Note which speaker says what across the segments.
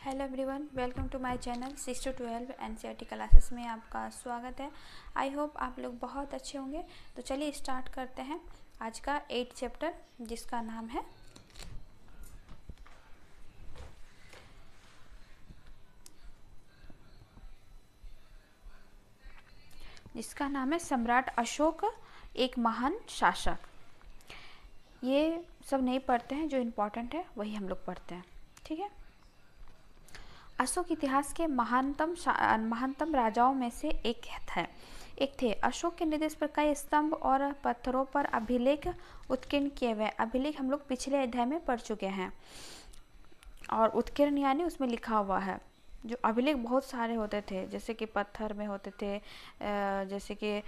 Speaker 1: Hello everyone, welcome to my channel 6 to 12 NCERT classes में आपका स्वागत है। आई होप आप लोग बहुत अच्छे होंगे। तो चलिए स्टार्ट करते हैं आज का 8 चैप्टर जिसका नाम है सम्राट अशोक एक महान शासक। ये सब नहीं पढ़ते हैं, जो इम्पोर्टेंट है वही हम लोग पढ़ते हैं, ठीक है। अशोक इतिहास के महानतम राजाओं में से एक थे। अशोक के निर्देश पर कई स्तंभ और पत्थरों पर अभिलेख उत्कीर्ण किए हुए। अभिलेख हम लोग पिछले अध्याय में पढ़ चुके हैं, और उत्कीर्ण यानी उसमें लिखा हुआ है। जो अभिलेख बहुत सारे होते थे, जैसे कि पत्थर में होते थे, जैसे कि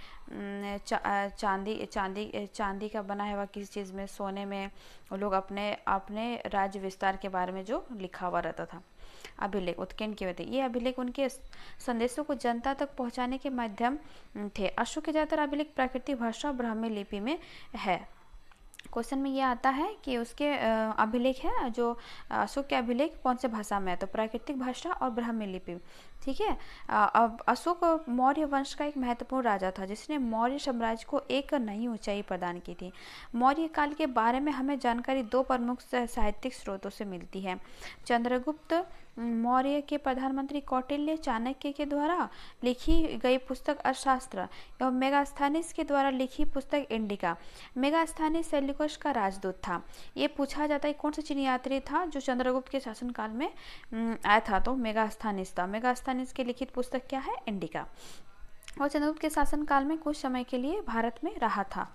Speaker 1: चांदी का बना हुआ किसी चीज़ में, सोने में। वो लोग अपने राज्य विस्तार के बारे में जो लिखा हुआ रहता था, अभिलेख उत्कीर्ण किए थे। ये अभिलेख उनके संदेशों को जनता तक पहुंचाने के माध्यम थे। अशोक के ज़्यादातर अभिलेख प्राकृतिक भाषा और ब्राह्मी लिपि में है। क्वेश्चन में ये आता है कि उसके अभिलेख है, जो अशोक के अभिलेख कौन से भाषा में है, तो प्राकृतिक भाषा और ब्राह्मी लिपि, ठीक है। अब अशोक मौर्य वंश का एक महत्वपूर्ण राजा था, जिसने मौर्य साम्राज्य को एक नई ऊंचाई प्रदान की थी। मौर्य काल के बारे में हमें जानकारी दो प्रमुख साहित्यिक स्रोतों से मिलती है। चंद्रगुप्त मौर्य के प्रधानमंत्री कौटिल्य चाणक्य के द्वारा लिखी गई पुस्तक अर्थशास्त्र एवं मेगास्थनीज के द्वारा लिखी पुस्तक इंडिका। मेगास्थनीज सेल्यूकस का राजदूत था। ये पूछा जाता है कौन सा चीनी यात्री था जो चंद्रगुप्त के शासनकाल में आया था, तो मेगास्थनीज था। मेगास्थनीज की लिखित पुस्तक क्या है, इंडिका। और चंद्रगुप्त के शासनकाल में कुछ समय के लिए भारत में रहा था।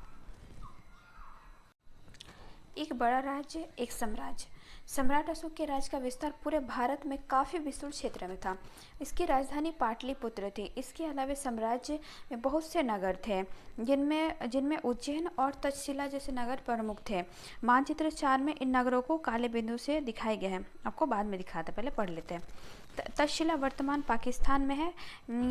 Speaker 1: एक बड़ा राज्य, एक साम्राज्य। सम्राट अशोक के राज्य का विस्तार पूरे भारत में काफ़ी विस्तृत क्षेत्र में था। इसकी राजधानी पाटलिपुत्र थी। इसके अलावा साम्राज्य में बहुत से नगर थे, जिनमें उज्जैन और तक्षशिला जैसे नगर प्रमुख थे। मानचित्र 4 में इन नगरों को काले बिंदु से दिखाए गए हैं। आपको बाद में दिखाते, पहले पढ़ लेते हैं। तक्षशिला वर्तमान पाकिस्तान में है।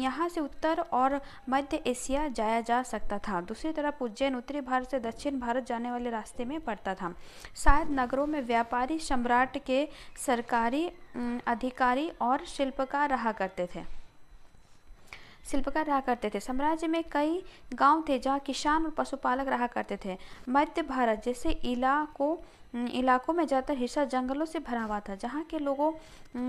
Speaker 1: यहाँ से उत्तर और मध्य एशिया जाया जा सकता था। दूसरी तरफ उज्जैन उत्तरी भारत से दक्षिण भारत जाने वाले रास्ते में पड़ता था। शायद नगरों में व्यापारी, सम्राट के सरकारी अधिकारी और शिल्पकार रहा करते थे। साम्राज्य में कई गांव थे जहां किसान और पशुपालक रहा करते थे। मध्य भारत जैसे इलाकों में ज़्यादातर हिस्सा जंगलों से भरा हुआ था, जहां के लोगों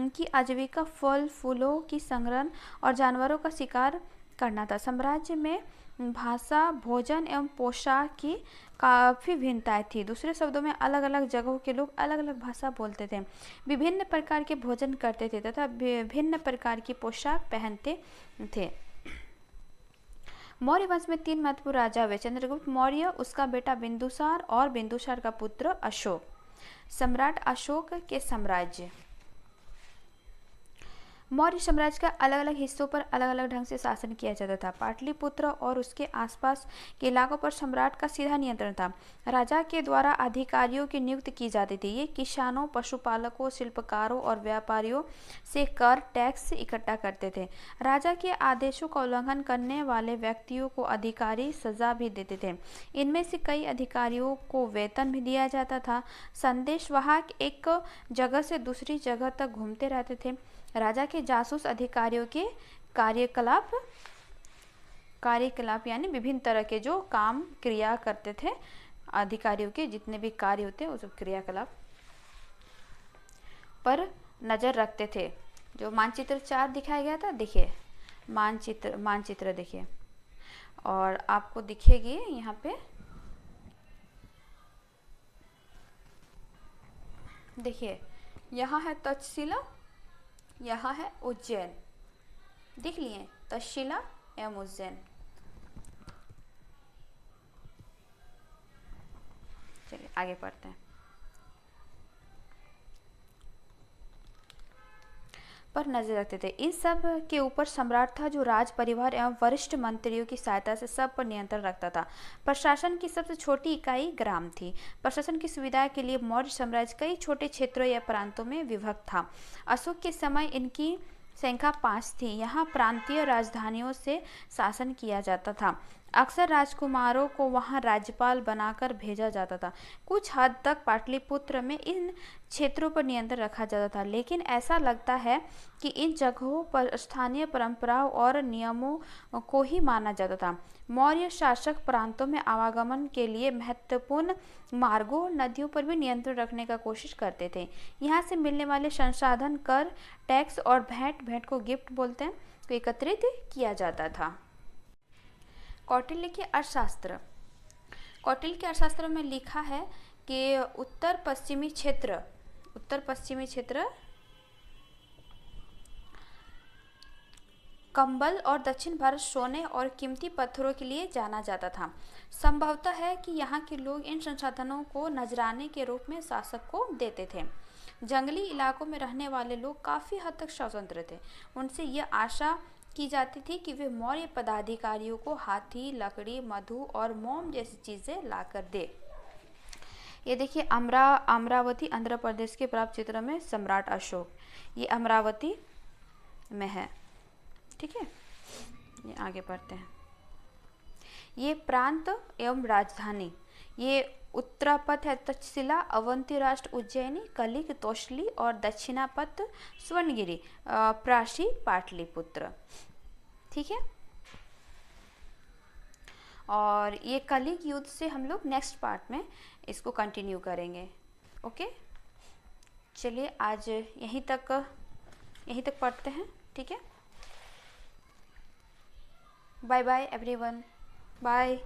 Speaker 1: की आजीविका फल फूलों की संग्रहण और जानवरों का शिकार करना था। साम्राज्य में भाषा, भोजन एवं पोशाक की काफ़ी भिन्नताएं थी। दूसरे शब्दों में अलग अलग जगहों के लोग अलग अलग भाषा बोलते थे, विभिन्न प्रकार के भोजन करते थे तथा विभिन्न प्रकार की पोशाक पहनते थे। मौर्य वंश में 3 महत्वपूर्ण राजा हुए, चंद्रगुप्त मौर्य, उसका बेटा बिंदुसार और बिंदुसार का पुत्र अशोक। सम्राट अशोक के साम्राज्य। मौर्य साम्राज्य का अलग अलग हिस्सों पर अलग अलग ढंग से शासन किया जाता था। पाटलिपुत्र और उसके आसपास के इलाकों पर सम्राट का सीधा नियंत्रण था। राजा के द्वारा अधिकारियों की नियुक्ति की जाती थी। ये किसानों, पशुपालकों, शिल्पकारों और व्यापारियों से कर टैक्स इकट्ठा करते थे। राजा के आदेशों का उल्लंघन करने वाले व्यक्तियों को अधिकारी सजा भी देते थे। इनमें से कई अधिकारियों को वेतन भी दिया जाता था। संदेशवाहक एक जगह से दूसरी जगह तक घूमते रहते थे। राजा के जासूस अधिकारियों के कार्यकलाप यानी विभिन्न तरह के जो काम क्रिया करते थे, अधिकारियों के जितने भी कार्य होते हैं उस क्रियाकलाप पर नज़र रखते थे। जो मानचित्र 4 दिखाया गया था, देखिए मानचित्र देखिए, और आपको दिखेगी यहाँ पे, देखिए यहाँ है तक्षशिला, यहाँ है उज्जैन, देख लिए तक्षशिला एवं उज्जैन। चलिए आगे पढ़ते हैं। पर नजर रखते थे। इन सब के ऊपर सम्राट था, जो राज परिवार एवं वरिष्ठ मंत्रियों की सहायता से सब पर नियंत्रण रखता था। प्रशासन की सबसे छोटी इकाई ग्राम थी। प्रशासन की सुविधा के लिए मौर्य साम्राज्य कई छोटे क्षेत्रों या प्रांतों में विभक्त था। अशोक के समय इनकी संख्या 5 थी। यहाँ प्रांतीय राजधानियों से शासन किया जाता था। अक्सर राजकुमारों को वहां राज्यपाल बनाकर भेजा जाता था। कुछ हद तक पाटलिपुत्र में इन क्षेत्रों पर नियंत्रण रखा जाता था, लेकिन ऐसा लगता है कि इन जगहों पर स्थानीय परंपराओं और नियमों को ही माना जाता था। मौर्य शासक प्रांतों में आवागमन के लिए महत्वपूर्ण मार्गों, नदियों पर भी नियंत्रण रखने का कोशिश करते थे। यहाँ से मिलने वाले संसाधन, कर, टैक्स और भेंट को गिफ्ट बोलते हैं, को एकत्रित किया जाता था। कौटिल्य के अर्थशास्त्र। कौटिल्य के अर्थशास्त्र में लिखा है कि उत्तर पश्चिमी क्षेत्र कंबल और दक्षिण भारत सोने और कीमती पत्थरों के लिए जाना जाता था। संभवतः है कि यहाँ के लोग इन संसाधनों को नजराने के रूप में शासक को देते थे। जंगली इलाकों में रहने वाले लोग काफ़ी हद तक स्वतंत्र थे। उनसे यह आशा की जाती थी कि वे मौर्य पदाधिकारियों को हाथी, लकड़ी, मधु और मोम जैसी चीज़ें लाकर दे। ये देखिए अमरावती आंध्र प्रदेश के प्राप्त चित्र में सम्राट अशोक, ये अमरावती में है। ठीक है, ये आगे पढ़ते हैं। ये प्रांत एवं राजधानी, ये उत्तरापथ है तक्षशिला, अवंती राष्ट्र उज्जैनी, कलिक तोशली और दक्षिणापथ स्वर्णगिरी, प्राशी पाटलिपुत्र। ठीक है, और ये कलिक युद्ध से हम लोग नेक्स्ट पार्ट में इसको कंटिन्यू करेंगे। ओके, चलिए आज यहीं तक पढ़ते हैं। ठीक है, बाय बाय एवरीवन, बाय।